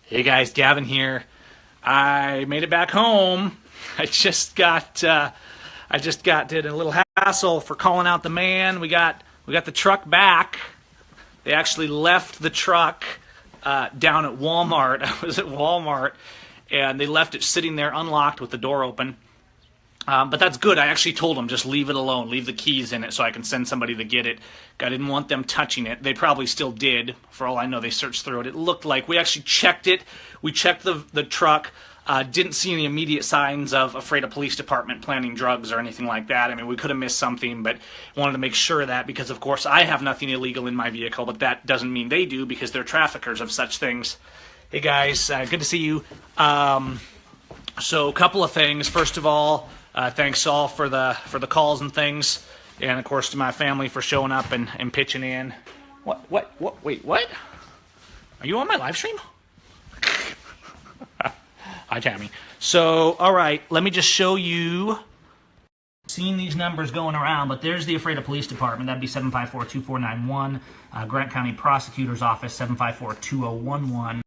Hey guys, Gavin here. I made it back home. I just got did a little hassle for calling out the man. We got the truck back. They actually left the truck down at Walmart. I was at Walmart, and they left it sitting there unlocked with the door open. But that's good. I actually told them, just leave it alone. Leave the keys in it so I can send somebody to get it. I didn't want them touching it. They probably still did. For all I know, they searched through it. It looked like we actually checked it. We checked the truck. Didn't see any immediate signs of afraid of police department planning drugs or anything like that. I mean, we could have missed something, but wanted to make sure of that because, of course, I have nothing illegal in my vehicle, but that doesn't mean they do because they're traffickers of such things. Hey, guys. Good to see you. So a couple of things. First of all, thanks all for the calls and things, and of course to my family for showing up and pitching in. Wait, what? Are you on my live stream? Hi, Tammy. So, all right, let me just show you. Seeing these numbers going around, but there's the Afraid of Police Department. That'd be 754-2491. Grant County Prosecutor's Office, 754-2011.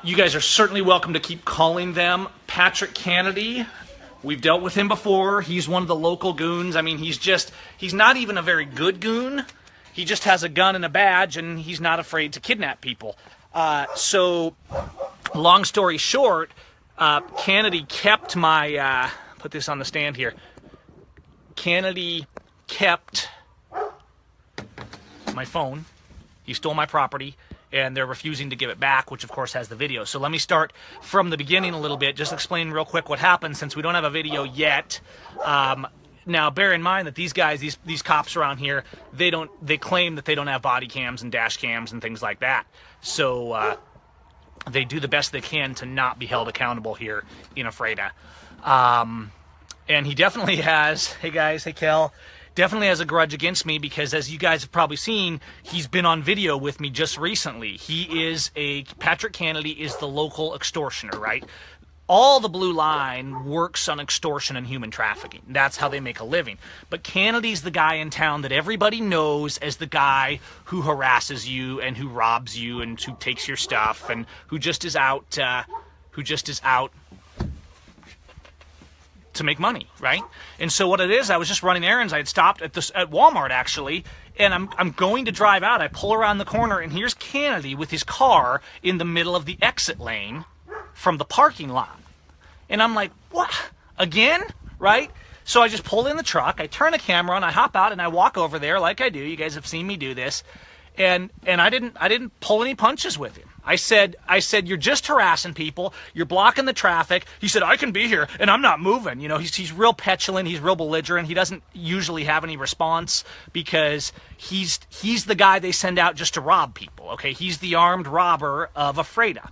You guys are certainly welcome to keep calling them. Patrick Kennedy, we've dealt with him before. He's one of the local goons. I mean, he's not even a very good goon. He just has a gun and a badge, and he's not afraid to kidnap people. So, long story short, Kennedy kept my, put this on the stand here. Kennedy kept my phone. He stole my property, and they're refusing to give it back, which of course has the video. So let me start from the beginning a little bit, just explain real quick what happened since we don't have a video yet. Now, bear in mind that these guys, these cops around here, they claim that they don't have body cams and dash cams and things like that. So they do the best they can to not be held accountable here in Ephrata. And he definitely has, hey guys, hey Kel, definitely has a grudge against me because, as you guys have probably seen, he's been on video with me just recently. Patrick Kennedy is the local extortioner, right? All the blue line works on extortion and human trafficking. That's how they make a living. But Kennedy's the guy in town that everybody knows as the guy who harasses you and who robs you and who takes your stuff and who just is out to make money, right? And so what it is, I was just running errands. I had stopped at Walmart actually, and I'm going to drive out. I pull around the corner, and here's Kennedy with his car in the middle of the exit lane from the parking lot. And I'm like, what? Again? Right? So I just pull in the truck, I turn the camera on, I hop out, and I walk over there like I do. You guys have seen me do this. And I didn't pull any punches with him. I said, you're just harassing people. You're blocking the traffic. He said, I can be here, and I'm not moving. You know, he's real petulant. He's real belligerent. He doesn't usually have any response because he's the guy they send out just to rob people. Okay, he's the armed robber of Ephrata.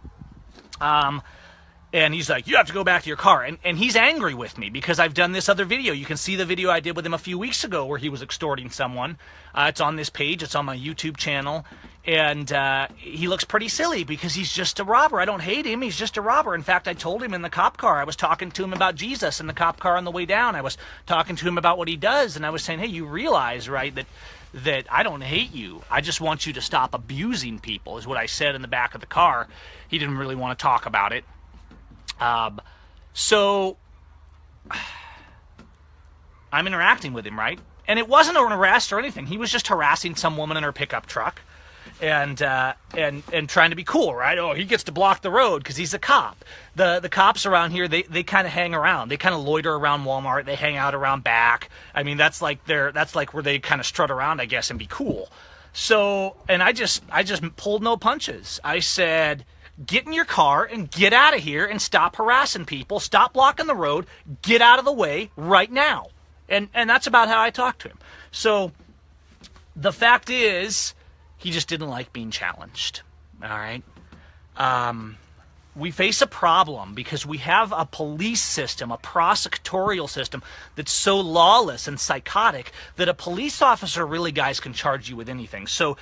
And he's like, you have to go back to your car. And he's angry with me because I've done this other video. You can see the video I did with him a few weeks ago where he was extorting someone. It's on this page. It's on my YouTube channel. And he looks pretty silly because he's just a robber. I don't hate him. He's just a robber. In fact, I told him in the cop car, I was talking to him about Jesus in the cop car on the way down. I was talking to him about what he does. And I was saying, hey, you realize, right, that I don't hate you. I just want you to stop abusing people is what I said in the back of the car. He didn't really want to talk about it. So I'm interacting with him, right? And it wasn't an arrest or anything. He was just harassing some woman in her pickup truck and trying to be cool, right? Oh, he gets to block the road because he's a cop. The cops around here, they kind of hang around. They kind of loiter around Walmart. They hang out around back. I mean, that's like where they kind of strut around, I guess, and be cool. So, and I just pulled no punches. I said, get in your car and get out of here and stop harassing people. Stop blocking the road. Get out of the way right now. And that's about how I talked to him. So the fact is, he just didn't like being challenged. All right. We face a problem because we have a police system, a prosecutorial system that's so lawless and psychotic that a police officer really, guys, can charge you with anything. So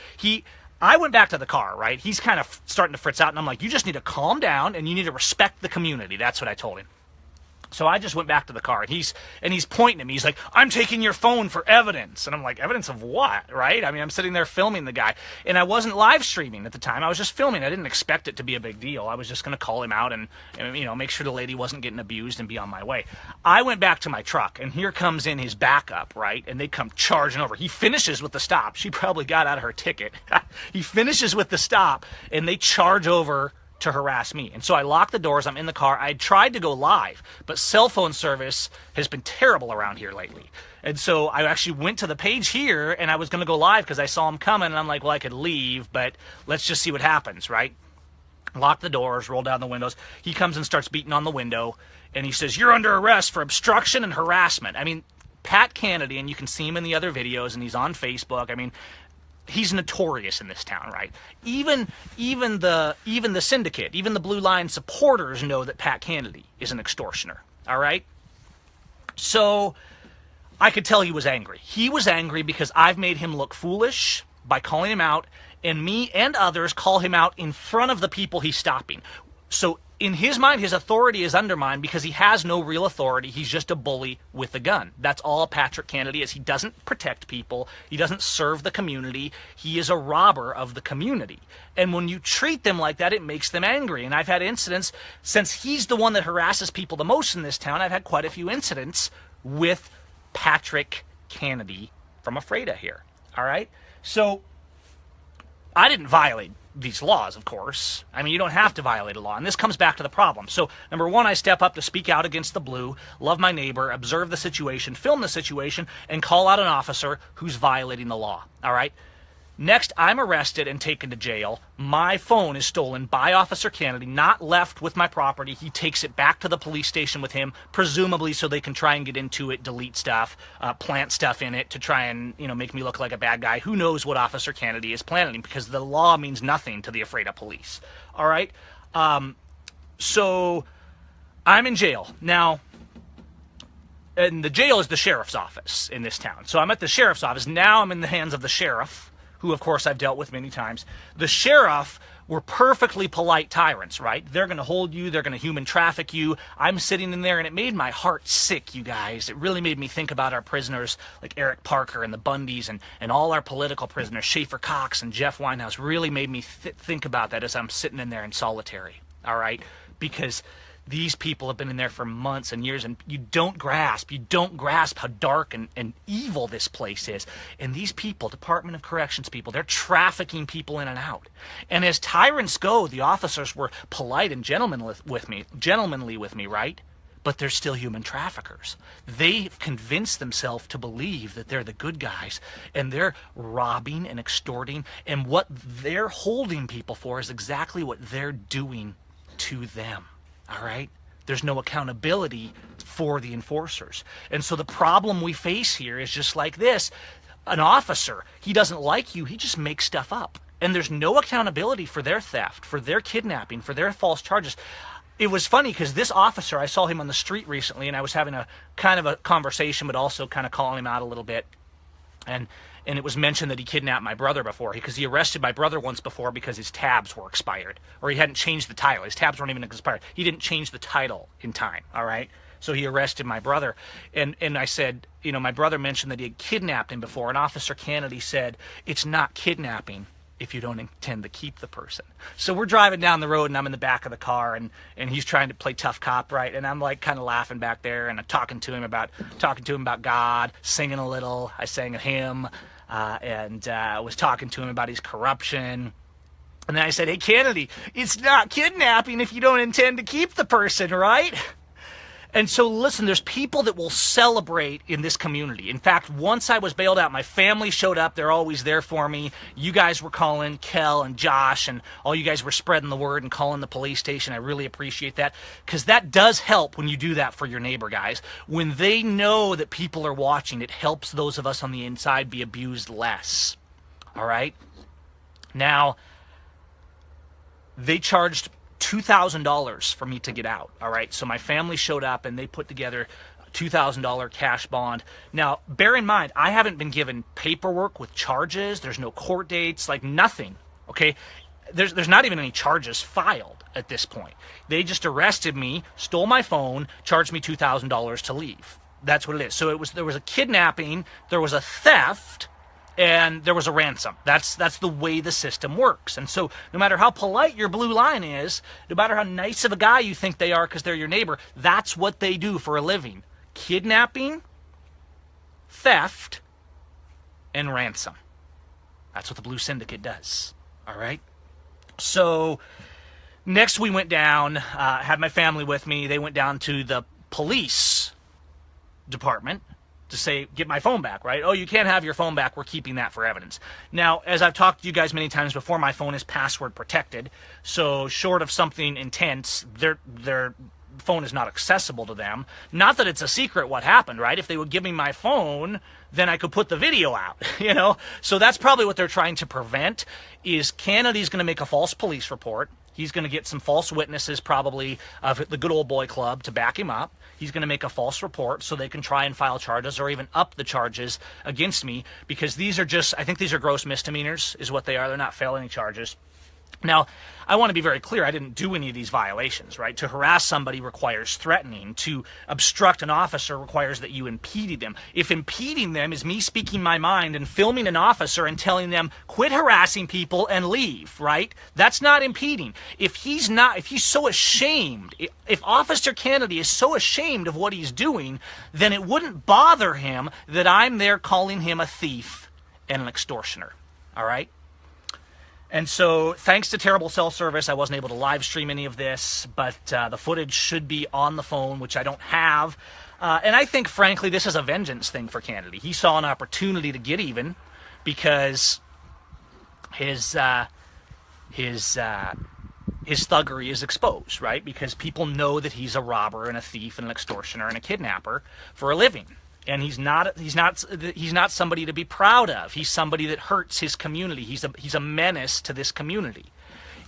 I went back to the car, right? He's kind of starting to fritz out, and I'm like, you just need to calm down, and you need to respect the community. That's what I told him. So I just went back to the car, and he's pointing at me. He's like, "I'm taking your phone for evidence." And I'm like, "Evidence of what?" Right? I mean, I'm sitting there filming the guy, and I wasn't live streaming at the time. I was just filming. I didn't expect it to be a big deal. I was just going to call him out and make sure the lady wasn't getting abused and be on my way. I went back to my truck, and here comes in his backup, right? And they come charging over. He finishes with the stop. She probably got out of her ticket. He finishes with the stop, and they charge over to harass me. And so I locked the doors. I'm in the car. I tried to go live, but cell phone service has been terrible around here lately. And so I actually went to the page here, and I was going to go live because I saw him coming, and I'm like, well, I could leave, but let's just see what happens, right? Lock the doors, roll down the windows. He comes and starts beating on the window, and he says, "You're under arrest for obstruction and harassment." I mean, Pat Kennedy, and you can see him in the other videos, and he's on Facebook. I mean, he's notorious in this town, right? Even the syndicate, even the Blue Line supporters know that Pat Kennedy is an extortioner, all right? So I could tell he was angry. He was angry because I've made him look foolish by calling him out, and me and others call him out in front of the people he's stopping. So in his mind, his authority is undermined because he has no real authority. He's just a bully with a gun. That's all Patrick Kennedy is. He doesn't protect people. He doesn't serve the community. He is a robber of the community. And when you treat them like that, it makes them angry. And I've had incidents, since he's the one that harasses people the most in this town, I've had quite a few incidents with Patrick Kennedy from Afreda here. All right? So I didn't violate these laws, of course. I mean, you don't have to violate a law. And this comes back to the problem. So, number one, I step up to speak out against the blue, love my neighbor, observe the situation, film the situation, and call out an officer who's violating the law. All right? Next, I'm arrested and taken to jail. My phone is stolen by Officer Kennedy, not left with my property. He takes it back to the police station with him, presumably so they can try and get into it, delete stuff, plant stuff in it to try and, make me look like a bad guy. Who knows what Officer Kennedy is planning, because the law means nothing to the Afreda police. All right? So I'm in jail. Now, and the jail is the sheriff's office in this town. So I'm at the sheriff's office. Now I'm in the hands of the sheriff, who, of course, I've dealt with many times. The sheriff were perfectly polite tyrants, right? They're going to hold you. They're going to human traffic you. I'm sitting in there, and it made my heart sick, you guys. It really made me think about our prisoners like Eric Parker and the Bundys and all our political prisoners, Schaefer Cox and Jeff Winehouse. Really made me think about that as I'm sitting in there in solitary, all right? Because these people have been in there for months and years, and you don't grasp how dark and evil this place is. And these people, Department of Corrections people, they're trafficking people in and out. And as tyrants go, the officers were polite and gentlemanly with me, right? But they're still human traffickers. They've convinced themselves to believe that they're the good guys, and they're robbing and extorting, and what they're holding people for is exactly what they're doing to them. All right? There's no accountability for the enforcers. And so the problem we face here is just like this. An officer, he doesn't like you, he just makes stuff up. And there's no accountability for their theft, for their kidnapping, for their false charges. It was funny because this officer, I saw him on the street recently, and I was having a kind of a conversation, but also kind of calling him out a little bit. And it was mentioned that he kidnapped my brother before, because he arrested my brother once before because his tabs were expired, or he hadn't changed the title. His tabs weren't even expired. He didn't change the title in time, all right? So he arrested my brother. And I said, my brother mentioned that he had kidnapped him before, and Officer Kennedy said, it's not kidnapping if you don't intend to keep the person. So we're driving down the road, and I'm in the back of the car, and he's trying to play tough cop, right? And I'm like kind of laughing back there, and I'm talking to him about God, singing a little. I sang a hymn, and was talking to him about his corruption. And then I said, hey, Kennedy, it's not kidnapping if you don't intend to keep the person, right? And so, listen, there's people that will celebrate in this community. In fact, once I was bailed out, my family showed up. They're always there for me. You guys were calling, Kel and Josh, and all you guys were spreading the word and calling the police station. I really appreciate that, because that does help when you do that for your neighbor, guys. When they know that people are watching, it helps those of us on the inside be abused less. All right? Now, they charged $2,000 for me to get out, all right? So my family showed up, and they put together a $2,000 cash bond. Now, bear in mind, I haven't been given paperwork with charges. There's no court dates, like nothing, okay? there's not even any charges filed at this point. They just arrested me, stole my phone, charged me $2,000 to leave. That's what it is. So there was a kidnapping, there was a theft, and there was a ransom. That's the way the system works. And so no matter how polite your blue line is, no matter how nice of a guy you think they are because they're your neighbor, that's what they do for a living. Kidnapping, theft, and ransom. That's what the Blue Syndicate does. All right? So next we went down, had my family with me. They went down to the police department to say, get my phone back, right? Oh, you can't have your phone back. We're keeping that for evidence. Now, as I've talked to you guys many times before, my phone is password protected. So short of something intense, their phone is not accessible to them. Not that it's a secret what happened, right? If they would give me my phone, then I could put the video out, you know? So that's probably what they're trying to prevent, is Kennedy's going to make a false police report. He's going to get some false witnesses, probably of the good old boy club, to back him up. He's going to make a false report so they can try and file charges or even up the charges against me, because these are just, I think these are gross misdemeanors is what they are. They're not felony charges. Now, I want to be very clear, I didn't do any of these violations, right? To harass somebody requires threatening. To obstruct an officer requires that you impeded them. If impeding them is me speaking my mind and filming an officer and telling them, quit harassing people and leave, right? That's not impeding. If he's so ashamed, if Officer Kennedy is so ashamed of what he's doing, then it wouldn't bother him that I'm there calling him a thief and an extortioner, all right? And so, thanks to terrible cell service, I wasn't able to live stream any of this, but the footage should be on the phone, which I don't have. And I think, frankly, this is a vengeance thing for Kennedy. He saw an opportunity to get even because his thuggery is exposed, right? Because people know that he's a robber and a thief and an extortioner and a kidnapper for a living. And he's not somebody to be proud of. He's somebody that hurts his community. He's a menace to this community.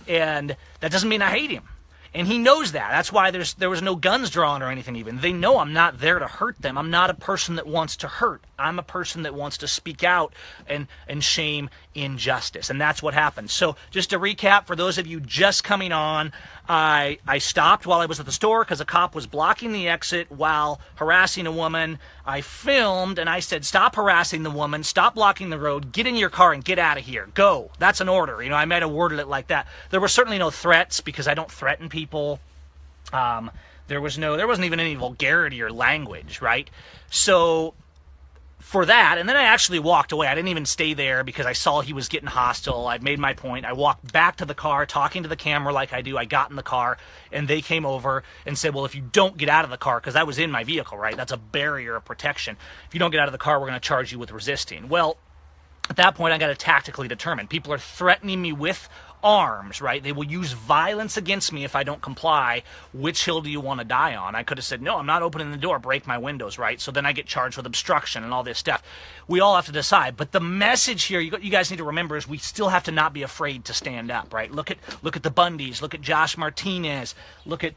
And that doesn't mean I hate him. And he knows that. That's why there was no guns drawn or anything even. They know I'm not there to hurt them. I'm not a person that wants to hurt. I'm a person that wants to speak out and shame injustice. And that's what happened. So just to recap, for those of you just coming on, I stopped while I was at the store because a cop was blocking the exit while harassing a woman. I filmed and I said, stop harassing the woman, stop blocking the road, get in your car and get out of here. Go. That's an order. You know, I might have worded it like that. There were certainly no threats because I don't threaten people. There wasn't even any vulgarity or language, right? So for that, and then I actually walked away. I didn't even stay there because I saw he was getting hostile. I'd made my point. I walked back to the car, talking to the camera like I do. I got in the car, and they came over and said, well, if you don't get out of the car, because I was in my vehicle, right? That's a barrier of protection. If you don't get out of the car, we're going to charge you with resisting. Well, at that point, I got to tactically determine. People are threatening me with arms, right? They will use violence against me if I don't comply. Which hill do you want to die on? I could have said, no, I'm not opening the door, break my windows, right? So then I get charged with obstruction and all this stuff. We all have to decide. But the message here, you guys need to remember, is we still have to not be afraid to stand up, right? Look at the Bundys, look at Josh Martinez, look at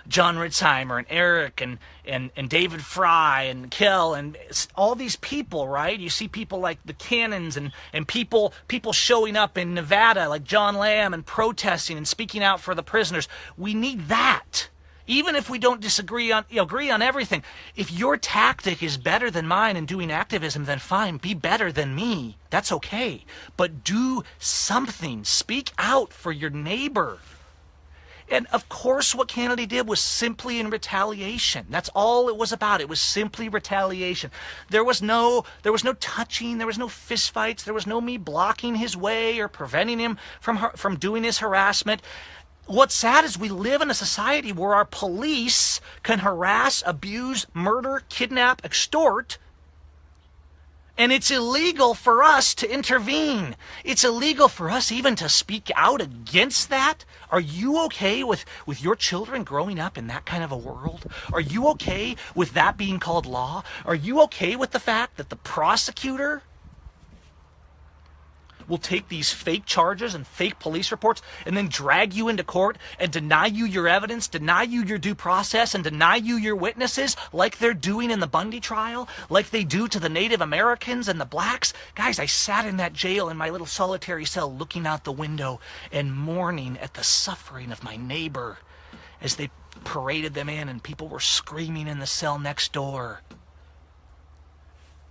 John Ritzheimer and Eric and David Fry and Kel and all these people, right? You see people like the Cannons and people showing up in Nevada like John Lamb and protesting and speaking out for the prisoners. We need that. Even if we don't agree on everything. If your tactic is better than mine in doing activism, then fine, be better than me. That's okay. But do something. Speak out for your neighbor. And of course what Kennedy did was simply in retaliation. That's all it was about. It was simply retaliation. There was no touching, there was no fistfights, there was no me blocking his way or preventing him from doing his harassment. What's sad is we live in a society where our police can harass, abuse, murder, kidnap, extort, and it's illegal for us to intervene. It's illegal for us even to speak out against that. Are you okay with your children growing up in that kind of a world? Are you okay with that being called law? Are you okay with the fact that the prosecutor will take these fake charges and fake police reports and then drag you into court and deny you your evidence, deny you your due process, and deny you your witnesses like they're doing in the Bundy trial, like they do to the Native Americans and the blacks. Guys, I sat in that jail in my little solitary cell looking out the window and mourning at the suffering of my neighbor as they paraded them in and people were screaming in the cell next door.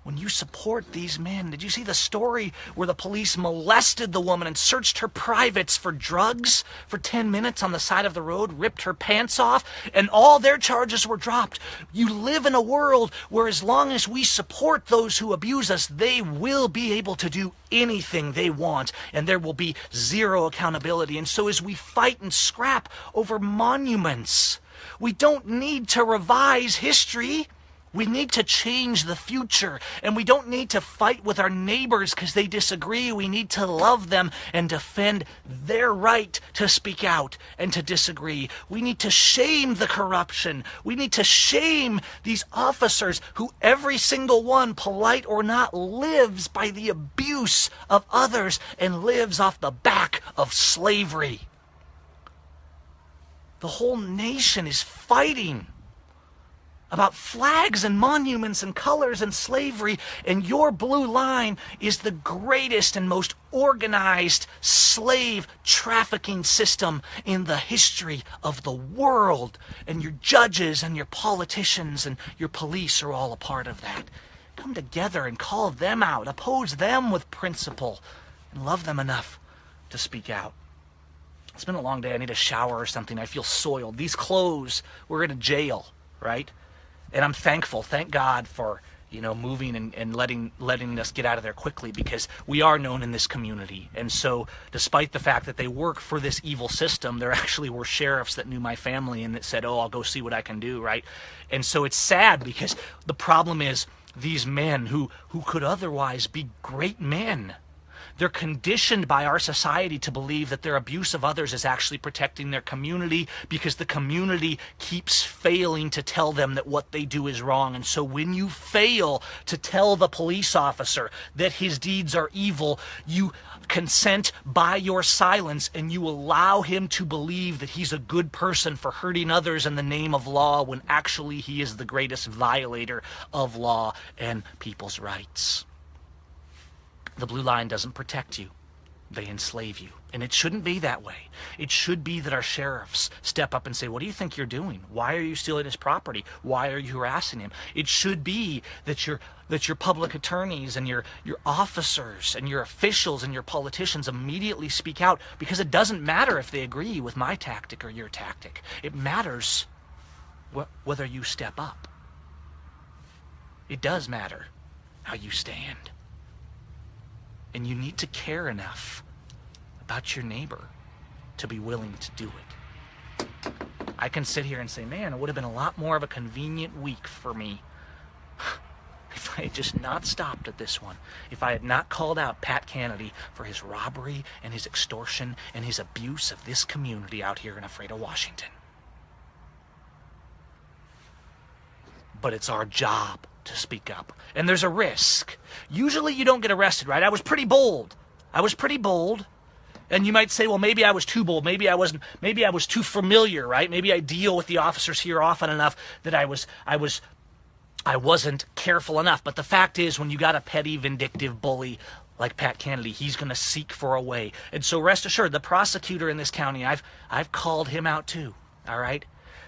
When you support these men, did you see the story where the police molested the woman and searched her privates for drugs for 10 minutes on the side of the road, ripped her pants off, and all their charges were dropped? You live in a world where as long as we support those who abuse us, they will be able to do anything they want, and there will be zero accountability. And so as we fight and scrap over monuments, we don't need to revise history. We need to change the future, and we don't need to fight with our neighbors because they disagree. We need to love them and defend their right to speak out and to disagree. We need to shame the corruption. We need to shame these officers who every single one, polite or not, lives by the abuse of others and lives off the back of slavery. The whole nation is fighting about flags and monuments and colors and slavery, and your blue line is the greatest and most organized slave trafficking system in the history of the world. And your judges and your politicians and your police are all a part of that. Come together and call them out, oppose them with principle, and love them enough to speak out. It's been a long day. I need a shower or something. I feel soiled. These clothes, we're in a jail, right? And I'm thankful, thank God for, moving and letting us get out of there quickly, because we are known in this community. And so despite the fact that they work for this evil system, there actually were sheriffs that knew my family and that said, oh, I'll go see what I can do, right? And so it's sad because the problem is these men who could otherwise be great men, they're conditioned by our society to believe that their abuse of others is actually protecting their community because the community keeps failing to tell them that what they do is wrong. And so when you fail to tell the police officer that his deeds are evil, you consent by your silence and you allow him to believe that he's a good person for hurting others in the name of law when actually he is the greatest violator of law and people's rights. The blue line doesn't protect you. They enslave you. And it shouldn't be that way. It should be that our sheriffs step up and say, what do you think you're doing? Why are you stealing his property? Why are you harassing him? It should be that your public attorneys and your officers and your officials and your politicians immediately speak out, because it doesn't matter if they agree with my tactic or your tactic. It matters whether you step up. It does matter how you stand. And you need to care enough about your neighbor to be willing to do it. I can sit here and say, man, it would have been a lot more of a convenient week for me if I had just not stopped at this one. If I had not called out Pat Kennedy for his robbery and his extortion and his abuse of this community out here in Ephrata, Washington. But it's our job to speak up. And there's a risk. Usually you don't get arrested, right? I was pretty bold. And you might say, well, maybe I was too bold. Maybe I was too familiar, right? Maybe I deal with the officers here often enough that I wasn't careful enough. But the fact is, when you got a petty, vindictive bully like Pat Kennedy, he's going to seek for a way. And so rest assured, the prosecutor in this county, I've called him out too, all right?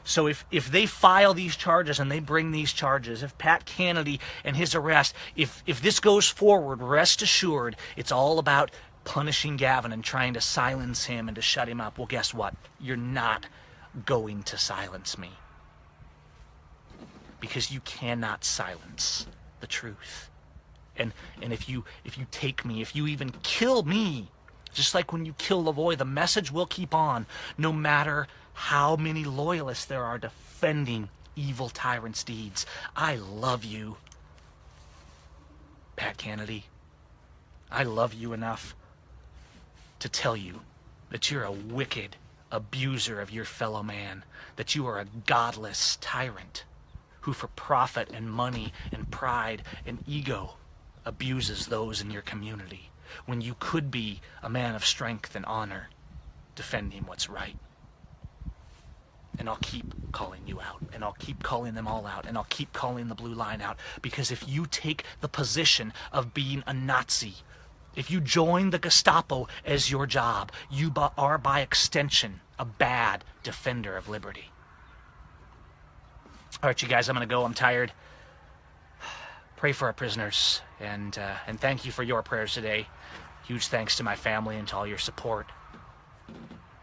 So if they file these charges and they bring these charges, if Pat Kennedy and his arrest, if this goes forward, rest assured, it's all about punishing Gavin and trying to silence him and to shut him up. Well, guess what? You're not going to silence me. Because you cannot silence the truth. And if you take me, if you even kill me, just like when you kill Lavoie, the message will keep on, no matter how many loyalists there are defending evil tyrants' deeds. I love you, Pat Kennedy. I love you enough to tell you that you're a wicked abuser of your fellow man, that you are a godless tyrant who for profit and money and pride and ego abuses those in your community. when you could be a man of strength and honor, defending what's right. And I'll keep calling you out, and I'll keep calling them all out, and I'll keep calling the blue line out, because if you take the position of being a Nazi, if you join the Gestapo as your job, you are by extension a bad defender of liberty. All right, you guys, I'm going to go. I'm tired. Pray for our prisoners, and thank you for your prayers today. Huge thanks to my family and to all your support.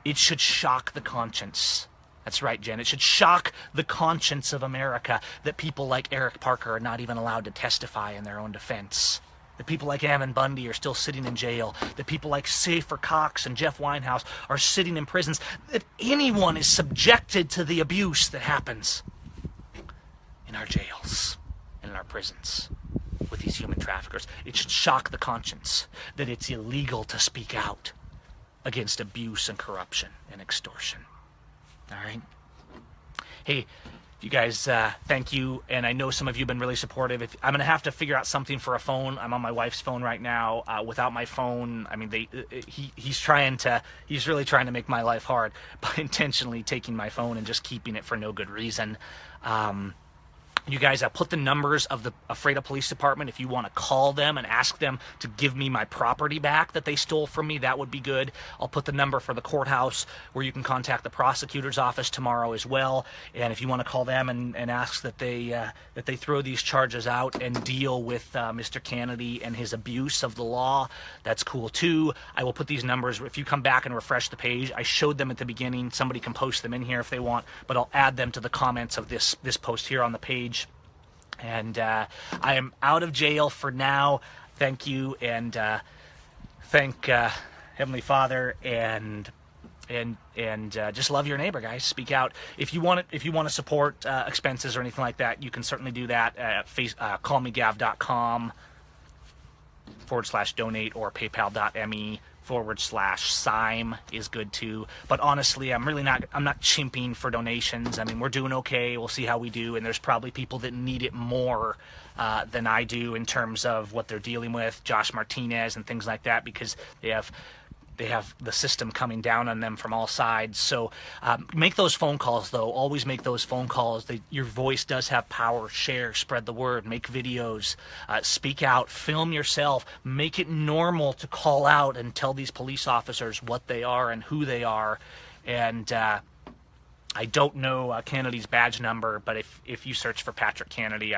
It should shock the conscience. That's right, Jen. It should shock the conscience of America that people like Eric Parker are not even allowed to testify in their own defense. That people like Ammon Bundy are still sitting in jail. That people like Safer Cox and Jeff Winehouse are sitting in prisons. That anyone is subjected to the abuse that happens in our jails and in our prisons with these human traffickers. It should shock the conscience that it's illegal to speak out against abuse and corruption and extortion. All right? Hey, you guys, thank you. And I know some of you have been really supportive. I'm going to have to figure out something for a phone. I'm on my wife's phone right now. Without my phone, I mean, he's really trying to make my life hard by intentionally taking my phone and just keeping it for no good reason. You guys, I put the numbers of the Ephrata Police Department. If you want to call them and ask them to give me my property back that they stole from me, that would be good. I'll put the number for the courthouse where you can contact the prosecutor's office tomorrow as well. And if you want to call them and ask that they throw these charges out and deal with Mr. Kennedy and his abuse of the law, that's cool too. I will put these numbers. If you come back and refresh the page, I showed them at the beginning. Somebody can post them in here if they want, but I'll add them to the comments of this post here on the page. And I am out of jail for now. Thank you, and thank Heavenly Father, and just love your neighbor, guys. Speak out. If you want to support expenses or anything like that, you can certainly do that at callmegav.com/donate or paypal.me/Seim is good too. But honestly, I'm not chimping for donations. I mean, we're doing okay. We'll see how we do. And there's probably people that need it more than I do in terms of what they're dealing with, Josh Martinez and things like that, because they have the system coming down on them from all sides. So make those phone calls, though. Always make those phone calls. Your voice does have power. Share, spread the word, make videos, speak out, film yourself. Make it normal to call out and tell these police officers what they are and who they are. And I don't know Kennedy's badge number, but if you search for Patrick Kennedy,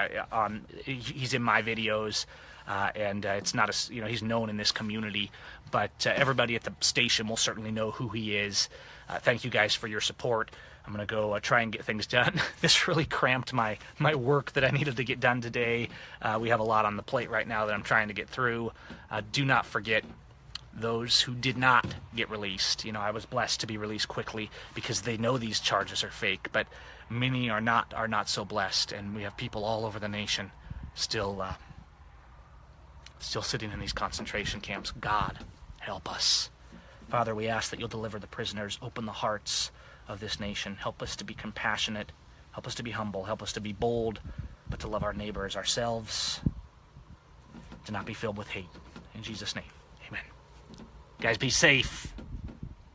he's in my videos. And it's not he's known in this community, but everybody at the station will certainly know who he is. Thank you guys for your support. I'm going to go try and get things done. This really cramped my work that I needed to get done today. We have a lot on the plate right now that I'm trying to get through. Do not forget those who did not get released. I was blessed to be released quickly because they know these charges are fake, but many are not so blessed, and we have people all over the nation still sitting in these concentration camps. God, help us. Father, we ask that you'll deliver the prisoners, open the hearts of this nation. Help us to be compassionate. Help us to be humble. Help us to be bold, but to love our neighbors ourselves, to not be filled with hate. In Jesus' name, amen. Guys, be safe.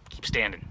Keep standing.